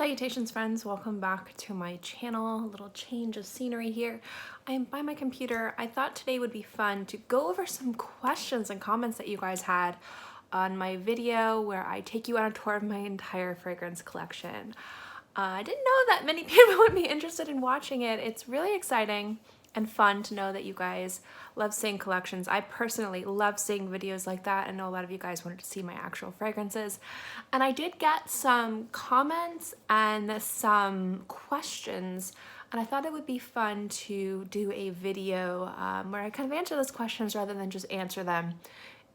Salutations friends, welcome back to my channel. A little change of scenery here. I am by my computer. I thought today would be fun to go over some questions and comments that you guys had on my video where I take you on a tour of my entire fragrance collection. I didn't know that many people would be interested in watching it. It's really exciting and fun to know that you guys love seeing collections. I personally love seeing videos like that. I know a lot of you guys wanted to see my actual fragrances. And I did get some comments and some questions, and I thought it would be fun to do a video where I kind of answer those questions rather than just answer them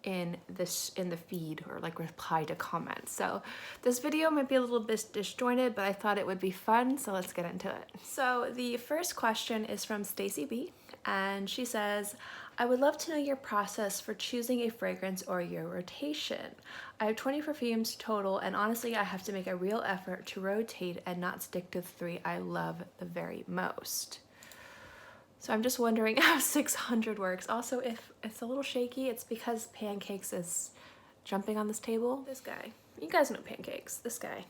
in the feed or like reply to comments. So this video might be a little bit disjointed, but I thought it would be fun, so let's get into it. So the first question is from Stacy B, and she says, I would love to know your process for choosing a fragrance or your rotation. I have 20 perfumes total, and honestly I have to make a real effort to rotate and not stick to the 3 I love the very most. So I'm just wondering how 600 works. Also, if it's a little shaky, it's because Pancakes is jumping on this table. This guy. You guys know Pancakes. This guy.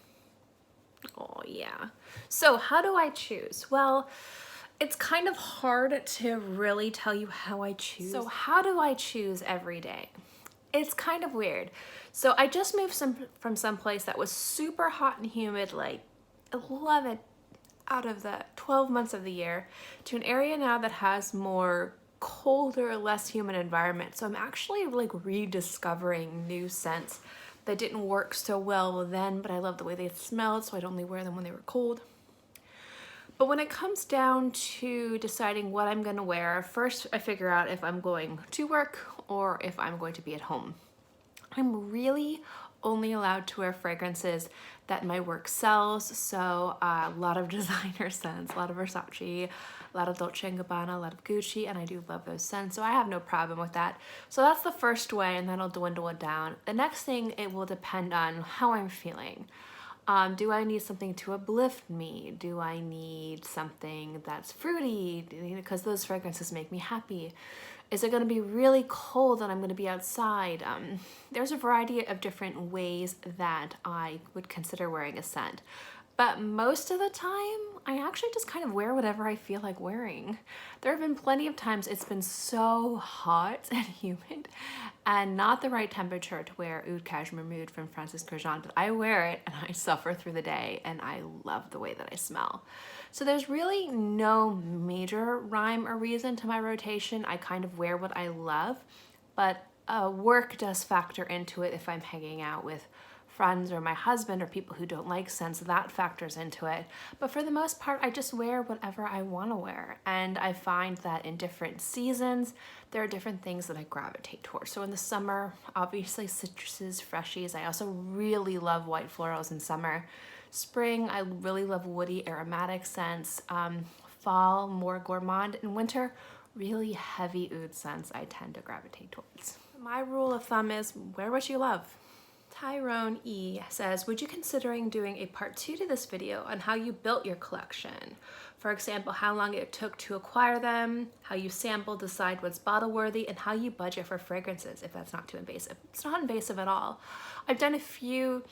Oh, yeah. So how do I choose? Well, it's kind of hard to really tell you how I choose. So how do I choose every day? It's kind of weird. So I just moved from someplace that was super hot and humid, like 11 out of the 12 months of the year, to an area now that has more colder, less humid environment. So I'm actually like rediscovering new scents that didn't work so well then, but I love the way they smelled, so I'd only wear them when they were cold. But when it comes down to deciding what I'm gonna wear, first I figure out if I'm going to work or if I'm going to be at home. I'm really only allowed to wear fragrances that my work sells, so a lot of designer scents, a lot of Versace, a lot of Dolce & Gabbana, a lot of Gucci, and I do love those scents, so I have no problem with that. So that's the first way, and that'll dwindle it down. The next thing, it will depend on how I'm feeling. Do I need something to uplift me? Do I need something that's fruity? Because those fragrances make me happy. Is it going to be really cold and I'm going to be outside? There's a variety of different ways that I would consider wearing a scent. But most of the time, I actually just kind of wear whatever I feel like wearing. There have been plenty of times it's been so hot and humid and not the right temperature to wear Oud Cashmere Mood from Francis Kurkdjian, but I wear it and I suffer through the day and I love the way that I smell. So there's really no major rhyme or reason to my rotation. I kind of wear what I love, but work does factor into it. If I'm hanging out with friends or my husband or people who don't like scents, that factors into it. But for the most part, I just wear whatever I want to wear. And I find that in different seasons, there are different things that I gravitate towards. So in the summer, obviously citruses, freshies. I also really love white florals in summer. Spring, I really love woody aromatic scents. Fall, more gourmand. In winter, really heavy oud scents I tend to gravitate towards. My rule of thumb is wear what you love. Tyrone E says, would you considering doing a part 2 to this video on how you built your collection? For example, how long it took to acquire them, how you sample, decide what's bottle worthy, and how you budget for fragrances, if that's not too invasive. It's not invasive at all. I've done a few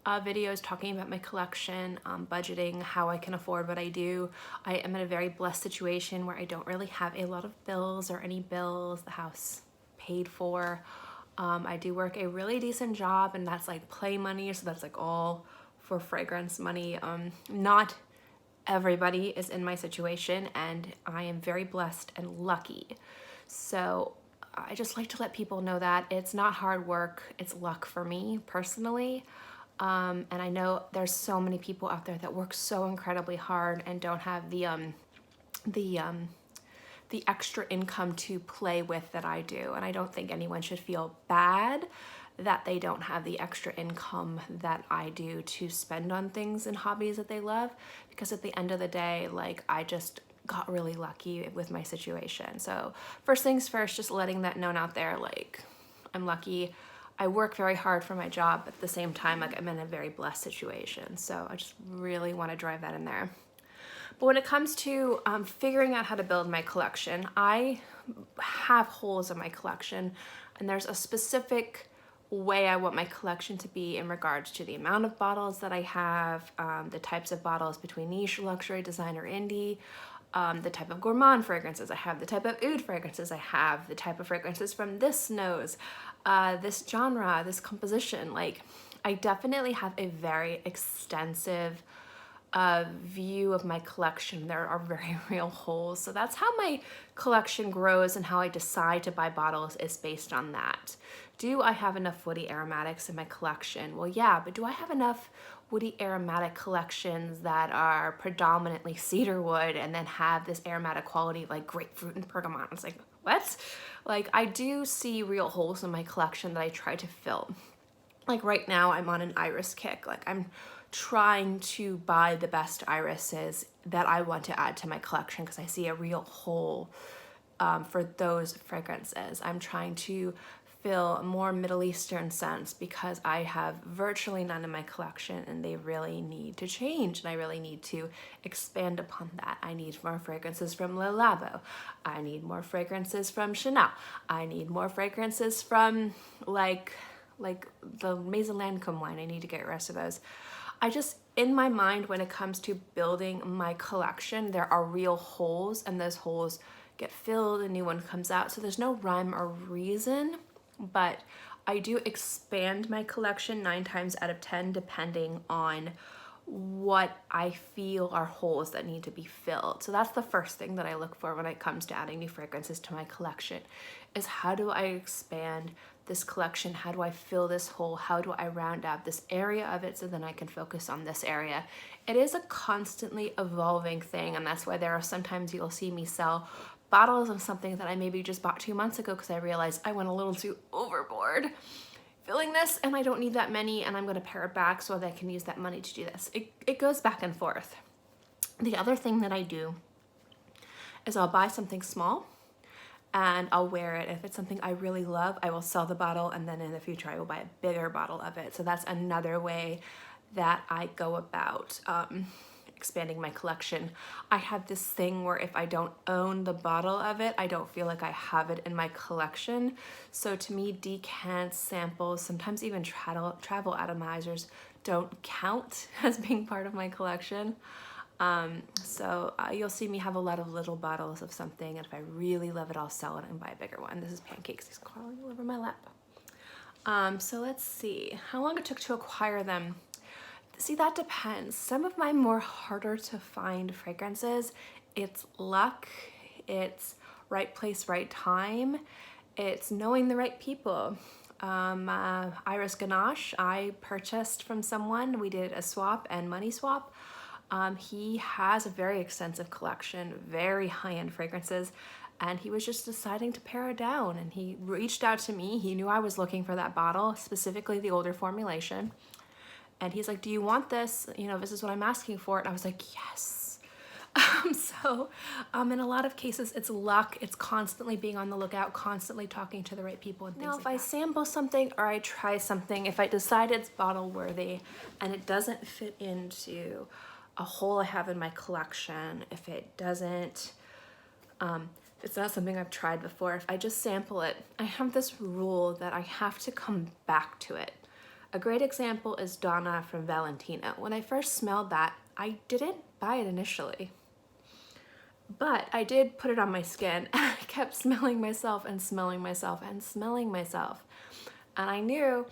videos talking about my collection, budgeting, how I can afford what I do. I am in a very blessed situation where I don't really have a lot of bills or any bills, the house paid for. I do work a really decent job, and that's like play money, so that's like all for fragrance money. Not everybody is in my situation, and I am very blessed and lucky. So I just like to let people know that it's not hard work, it's luck for me personally. And I know there's so many people out there that work so incredibly hard and don't have the extra income to play with that I do. And I don't think anyone should feel bad that they don't have the extra income that I do to spend on things and hobbies that they love, because at the end of the day, like, I just got really lucky with my situation. So first things first, just letting that known out there, like, I'm lucky. I work very hard for my job, but at the same time, like, I'm in a very blessed situation. So I just really want to drive that in there. But when it comes to figuring out how to build my collection, I have holes in my collection, and there's a specific way I want my collection to be in regards to the amount of bottles that I have, the types of bottles between niche, luxury, designer, indie, the type of gourmand fragrances I have, the type of oud fragrances I have, the type of fragrances from this nose, this genre, this composition. Like, I definitely have a very extensive view of my collection. There are very real holes. So that's how my collection grows, and how I decide to buy bottles is based on that. Do I have enough woody aromatics in my collection? Well, yeah, but do I have enough woody aromatic collections that are predominantly cedar wood and then have this aromatic quality like grapefruit and bergamot? It's like, what? Like, I do see real holes in my collection that I try to fill. Like right now I'm on an iris kick. Like, I'm trying to buy the best irises that I want to add to my collection because I see a real hole for those fragrances. I'm trying to fill a more Middle Eastern scents because I have virtually none in my collection and they really need to change, and I really need to expand upon that. I need more fragrances from Le Labo. I need more fragrances from Chanel. I need more fragrances from like the Maison Lancôme line. I need to get the rest of those. I just, in my mind, when it comes to building my collection, there are real holes, and those holes get filled, a new one comes out. So there's no rhyme or reason, but I do expand my collection 9 times out of 10, depending on what I feel are holes that need to be filled. So that's the first thing that I look for when it comes to adding new fragrances to my collection, is how do I expand this collection? How do I fill this hole? How do I round out this area of it so then I can focus on this area? It is a constantly evolving thing, and that's why there are sometimes you'll see me sell bottles of something that I maybe just bought 2 months ago because I realized I went a little too overboard filling this and I don't need that many, and I'm going to pare it back so that I can use that money to do this. It goes back and forth. The other thing that I do is I'll buy something small and I'll wear it. If it's something I really love, I will sell the bottle, and then in the future I will buy a bigger bottle of it. So that's another way that I go about expanding my collection. I have this thing where if I don't own the bottle of it, I don't feel like I have it in my collection. So to me, decants, samples, sometimes even travel atomizers don't count as being part of my collection. So you'll see me have a lot of little bottles of something, and if I really love it, I'll sell it and buy a bigger one. This is Pancakes. He's crawling all over my lap. So let's see how long it took to acquire them. See, that depends. Some of my more harder to find fragrances, it's luck, it's right place, right time, it's knowing the right people. Iris Ganache, I purchased from someone. We did a swap and money swap. He has a very extensive collection, very high-end fragrances, and he was just deciding to pare it down, and he reached out to me. He knew I was looking for that bottle, specifically the older formulation. And he's like, do you want this? You know, this is what I'm asking for. And I was like, yes. In a lot of cases, it's luck. It's constantly being on the lookout, constantly talking to the right people and things like that. Now, if I sample something or I try something, if I decide it's bottle worthy and it doesn't fit into a hole I have in my collection, if it doesn't, it's not something I've tried before, if I just sample it, I have this rule that I have to come back to it. A great example is Donna from Valentino. When I first smelled that, I didn't buy it initially, but I did put it on my skin, and I kept smelling myself and smelling myself and smelling myself. And I knew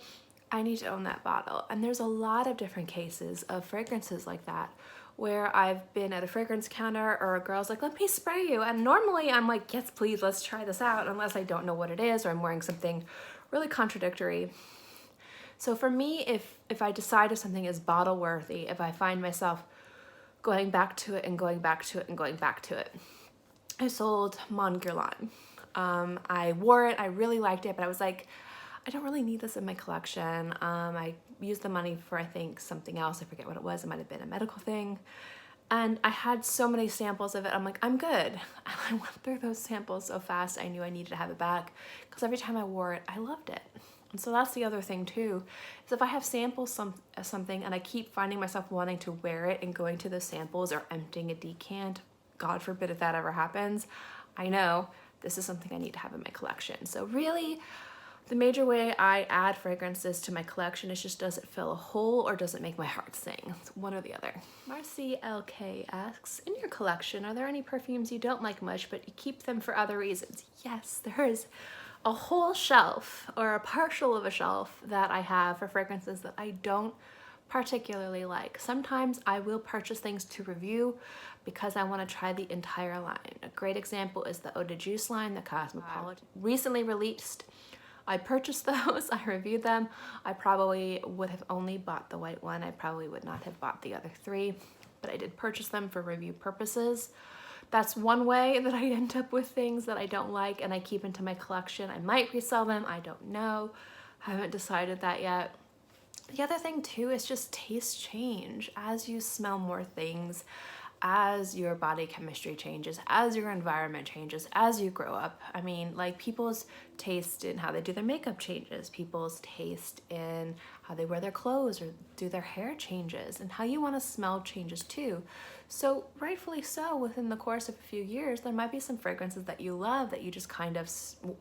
I need to own that bottle. And there's a lot of different cases of fragrances like that, where I've been at a fragrance counter or a girl's like, let me spray you. And normally I'm like, yes, please, let's try this out, unless I don't know what it is or I'm wearing something really contradictory. So for me, if I decide if something is bottle worthy, if I find myself going back to it and going back to it and going back to it. I sold Mon Guerlain. I wore it, I really liked it, but I was like, I don't really need this in my collection. I used the money for, I think, something else. I forget what it was. It might have been a medical thing. And I had so many samples of it. I'm like, I'm good. And I went through those samples so fast, I knew I needed to have it back, because every time I wore it, I loved it. And so that's the other thing too, is if I have samples something and I keep finding myself wanting to wear it and going to those samples or emptying a decant, God forbid if that ever happens, I know this is something I need to have in my collection. So really, The major way I add fragrances to my collection is just, does it fill a hole or does it make my heart sing? It's one or the other. Marcy LK asks, in your collection, are there any perfumes you don't like much, but you keep them for other reasons? Yes, there is a whole shelf or a partial of a shelf that I have for fragrances that I don't particularly like. Sometimes I will purchase things to review because I want to try the entire line. A great example is the Eau de Juice line, the Cosmopolitan recently released. I purchased those, I reviewed them. I probably would have only bought the white one. I probably would not have bought the other three, but I did purchase them for review purposes. That's one way that I end up with things that I don't like and I keep into my collection. I might resell them, I don't know. I haven't decided that yet. The other thing too is just taste change. As you smell more things, as your body chemistry changes, as your environment changes, as you grow up. I mean, like people's taste in how they do their makeup changes, people's taste in how they wear their clothes or do their hair changes, and how you want to smell changes too. So rightfully so, within the course of a few years, there might be some fragrances that you love that you just kind of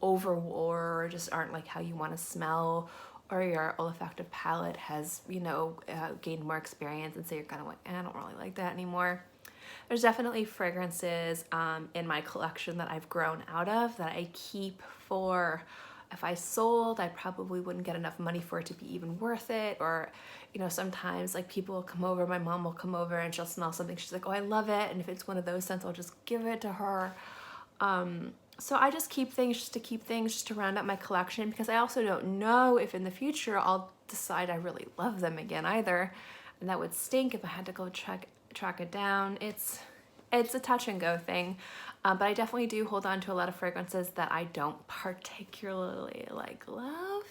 overwore or just aren't like how you want to smell, or your olfactive palate has, you know, gained more experience, and so you're kind of like, I don't really like that anymore. There's definitely fragrances in my collection that I've grown out of that I keep for, if I sold, I probably wouldn't get enough money for it to be even worth it. Or, you know, sometimes like people will come over, my mom will come over and she'll smell something. She's like, oh, I love it. And if it's one of those scents, I'll just give it to her. So I just keep things just to keep things, just to round out my collection, because I also don't know if in the future I'll decide I really love them again either. And that would stink if I had to go track it down. It's a touch and go thing, but I definitely do hold on to a lot of fragrances that I don't particularly love,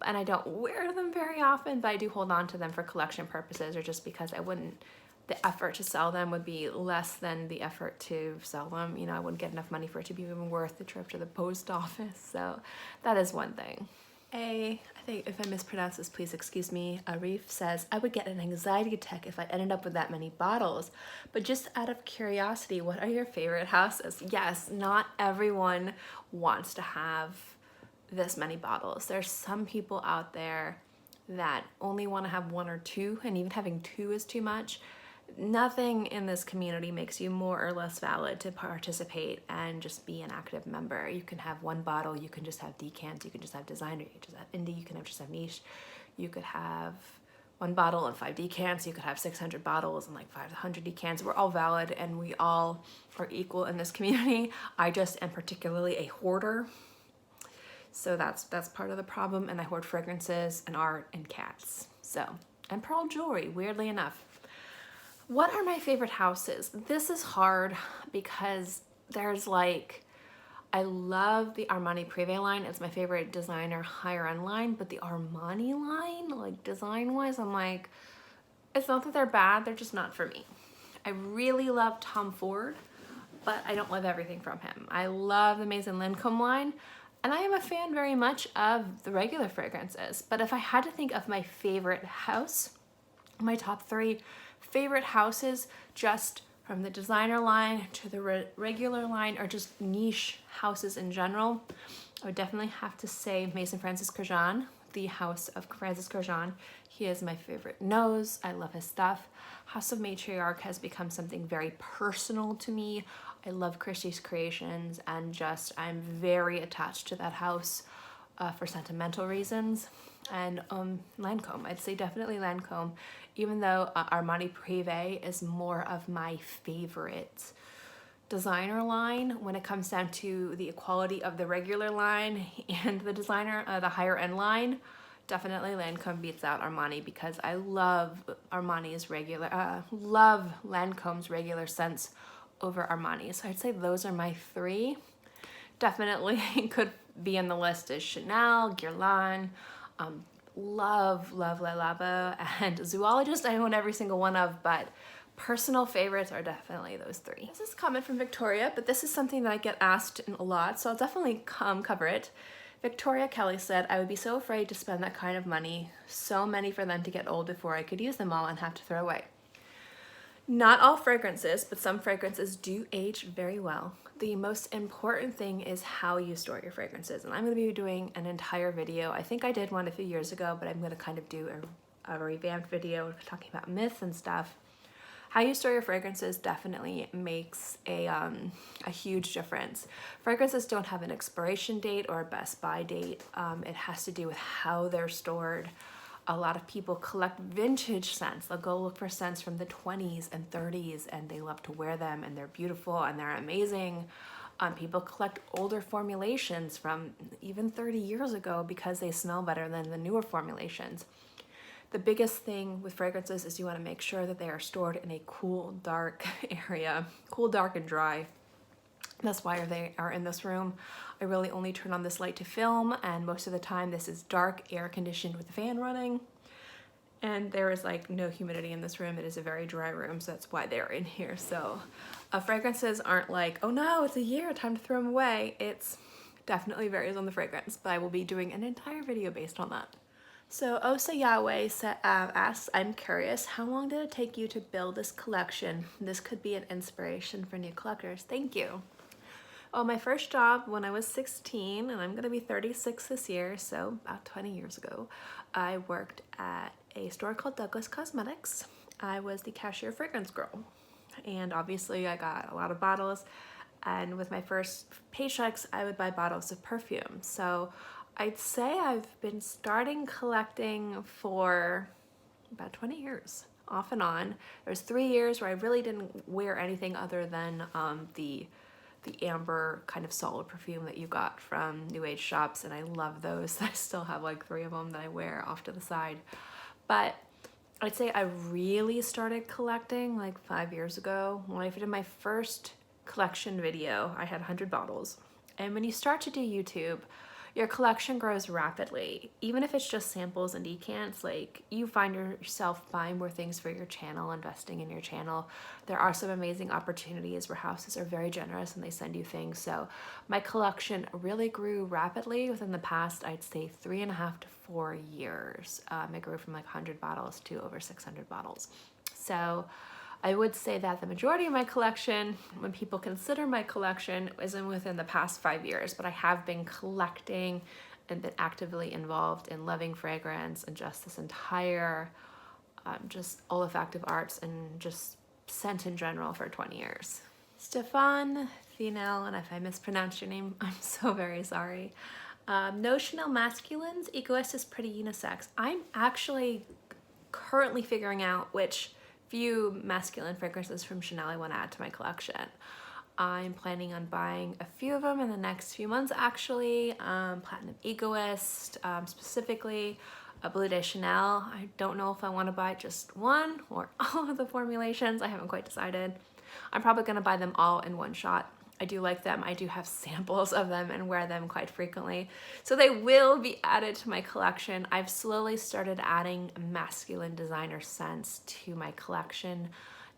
and I don't wear them very often, but I do hold on to them for collection purposes, or just because the effort to sell them would be less than the effort to sell them. You know, I wouldn't get enough money for it to be even worth the trip to the post office. So that is one thing. I think if I mispronounce this, please excuse me. Arif says, I would get an anxiety attack if I ended up with that many bottles. But just out of curiosity, what are your favorite houses? Yes, not everyone wants to have this many bottles. There's some people out there that only want to have one or two, and even having two is too much. Nothing in this community makes you more or less valid to participate and just be an active member. You can have one bottle, you can just have decants, you can just have designer, you can just have indie, you can just have niche. You could have one bottle and 5 decants, you could have 600 bottles and like 500 decants. We're all valid and we all are equal in this community. I just am particularly a hoarder. So that's part of the problem, and I hoard fragrances and art and cats. So, and pearl jewelry, weirdly enough. What are my favorite houses? This is hard because there's like, I love the Armani Privé line. It's my favorite designer higher end line, but the Armani line, like design wise, I'm like, it's not that they're bad, they're just not for me. I really love Tom Ford, but I don't love everything from him. I love the Maison Lancôme line, and I am a fan very much of the regular fragrances. But if I had to think of my favorite house, my top 3 favorite houses, just from the designer line to the regular line, or just niche houses in general, I would definitely have to say Maison Francis Kurkdjian, the house of Francis Kurkdjian. He is my favorite nose. I love his stuff. House of Matriarch has become something very personal to me. I love Christie's creations, and just I'm very attached to that house for sentimental reasons. And Lancôme, I'd say definitely Lancôme, even though Armani Privé is more of my favorite designer line when it comes down to the equality of the regular line and the designer, the higher end line. Definitely Lancôme beats out Armani, because I love Armani's regular, love Lancôme's regular scents over Armani. So I'd say those are my 3. Definitely could be in the list is Chanel, Guerlain, love Le Labo, and Zoologist I own every single one of, but personal favorites are definitely those 3. This is a comment from Victoria, but this is something that I get asked a lot, so I'll definitely cover it. Victoria Kelly said, I would be so afraid to spend that kind of money, so many for them to get old before I could use them all and have to throw away. Not all fragrances, but some fragrances do age very well. The most important thing is how you store your fragrances. And I'm going to be doing an entire video. I think I did one a few years ago, but I'm going to kind of do a revamped video talking about myths and stuff. How you store your fragrances definitely makes a huge difference. Fragrances don't have an expiration date or a best by date. It has to do with how they're stored. A lot of people collect vintage scents. They'll go look for scents from the 20s and 30s and they love to wear them and they're beautiful and they're amazing. People collect older formulations from even 30 years ago because they smell better than the newer formulations. The biggest thing with fragrances is you want to make sure that they are stored in a cool, dark area, cool, dark, and dry. That's why they are in this room. I really only turn on this light to film, and most of the time this is dark, air conditioned with the fan running. And there is like no humidity in this room. It is a very dry room, so that's why they're in here. So fragrances aren't like, oh no, it's a year, time to throw them away. It's definitely varies on the fragrance, but I will be doing an entire video based on that. So Osa Yahweh asks, I'm curious, how long did it take you to build this collection? This could be an inspiration for new collectors. Thank you. Oh, my first job when I was 16, and I'm gonna be 36 this year, so about 20 years ago, I worked at a store called Douglas Cosmetics. I was the cashier fragrance girl, and obviously I got a lot of bottles, and with my first paychecks, I would buy bottles of perfume. So I'd say I've been starting collecting for about 20 years, off and on. There's 3 years where I really didn't wear anything other than the amber kind of solid perfume that you got from New Age shops, and I love those. I still have like 3 of them that I wear off to the side. But I'd say I really started collecting like 5 years ago. When I did my first collection video, I had 100 bottles. And when you start to do YouTube, your collection grows rapidly. Even if it's just samples and decants, like you find yourself buying more things for your channel, investing in your channel. There are some amazing opportunities where houses are very generous and they send you things. So my collection really grew rapidly within the past, I'd say 3.5 to 4 years. It grew from like 100 bottles to over 600 bottles. So I would say that the majority of my collection, when people consider my collection, isn't within the past 5 years, but I have been collecting and been actively involved in loving fragrance and just this entire just olfactive arts and just scent in general for 20 years. Stefan Thinel, and if I mispronounced your name, I'm so very sorry. No Chanel masculines, Egoist is pretty unisex. I'm actually currently figuring out which few masculine fragrances from Chanel I want to add to my collection. I'm planning on buying a few of them in the next few months actually. Platinum Egoist, specifically a Bleu de Chanel. I don't know if I want to buy just one or all of the formulations. I haven't quite decided. I'm probably going to buy them all in one shot. I do like them. I do have samples of them and wear them quite frequently. So they will be added to my collection. I've slowly started adding masculine designer scents to my collection.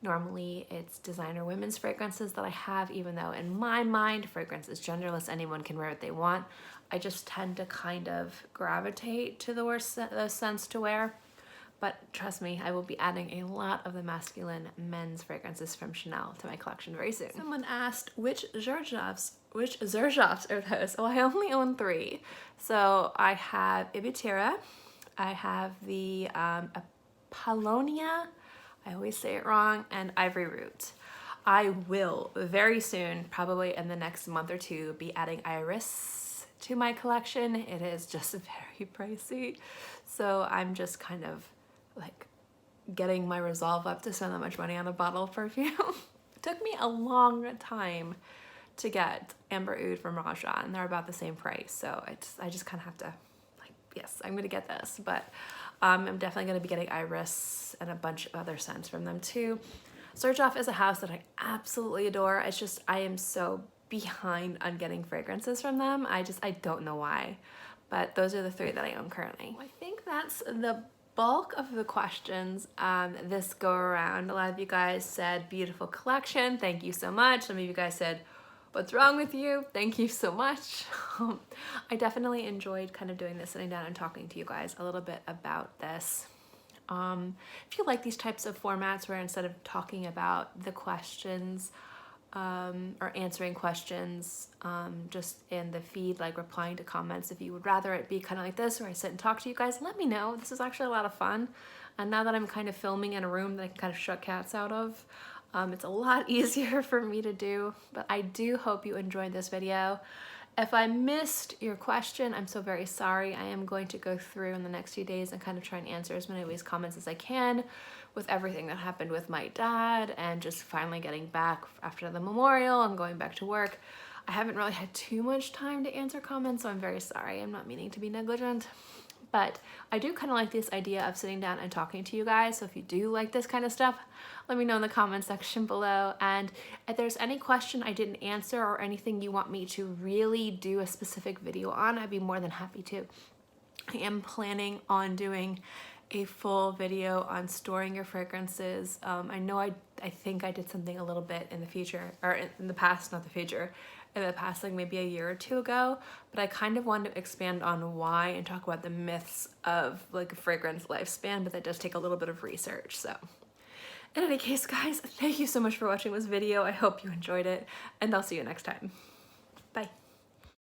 Normally it's designer women's fragrances that I have, even though in my mind, fragrance is genderless. Anyone can wear what they want. I just tend to kind of gravitate to those scents to wear. But trust me, I will be adding a lot of the masculine men's fragrances from Chanel to my collection very soon. Someone asked which Zoologist are those? Well, I only own 3. So I have Ibutira, I have the Apollonia, I always say it wrong, and Ivory Root. I will very soon, probably in the next month or 2, be adding Iris to my collection. It is just very pricey. So I'm just kind of like getting my resolve up to spend that much money on a bottle of perfume. It took me a long time to get Amber Oud from Raja, and they're about the same price. So I just kind of have to, like, yes, I'm gonna get this, but I'm definitely gonna be getting Iris and a bunch of other scents from them too. Search Off is a house that I absolutely adore. It's just, I am so behind on getting fragrances from them. I don't know why, but those are the 3 that I own currently. I think that's the bulk of the questions this go around. A lot of you guys said beautiful collection, thank you so much. Some of you guys said what's wrong with you, thank you so much. I definitely enjoyed kind of doing this, sitting down and talking to you guys a little bit about this. If you like these types of formats where instead of talking about the questions or answering questions just in the feed, like replying to comments, if you would rather it be kind of like this where I sit and talk to you guys, let me know. This is actually a lot of fun. And now that I'm kind of filming in a room that I can kind of shut cats out of, it's a lot easier for me to do. But I do hope you enjoyed this video. If I missed your question, I'm so very sorry. I am going to go through in the next few days and kind of try and answer as many of these comments as I can with everything that happened with my dad and just finally getting back after the memorial and going back to work. I haven't really had too much time to answer comments, so I'm very sorry. I'm not meaning to be negligent. But I do kind of like this idea of sitting down and talking to you guys. So if you do like this kind of stuff, let me know in the comment section below. And if there's any question I didn't answer or anything you want me to really do a specific video on, I'd be more than happy to. I am planning on doing a full video on storing your fragrances. I know I think I did something a little bit in the future, or in the past, not the future, in the past, like maybe a year or two ago, but I kind of wanted to expand on why and talk about the myths of like a fragrance lifespan, but that does take a little bit of research. So in any case, guys, thank you so much for watching this video. I hope you enjoyed it, and I'll see you next time. Bye.